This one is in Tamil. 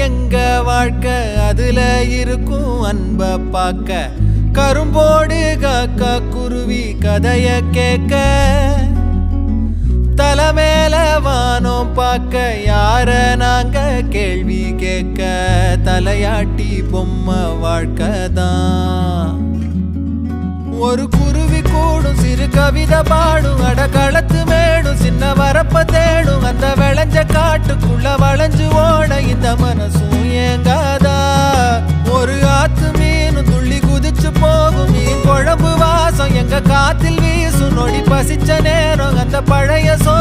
எங்க வாழ்க்கை அதுல இருக்கும் அன்ப பாக்க கரும்போடு காக்கா குருவி கதைய கேட்க தலைமேல வானோம் பார்க்க யார நாங்க கேள்வி கேட்க தலையாட்டி பொம்மை வாழ்க்கைதான் ஒரு குருவி கூடும் சிறு கவிதை பாடும் அடகளத்து மேடும் சின்ன வரப்ப தேடும் அந்த விளைஞ்ச காட்டுக்குள்ள வளைஞ்சு ஓட இந்த மனசும் ஏங்காதா ஒரு ஆத்து மீனும் துள்ளி குதிச்சு போகும் மீன் குழம்பு வாசம் எங்க காத்தில் வீசும் நொடி பசிச்ச நேரம் அந்த பழைய சோ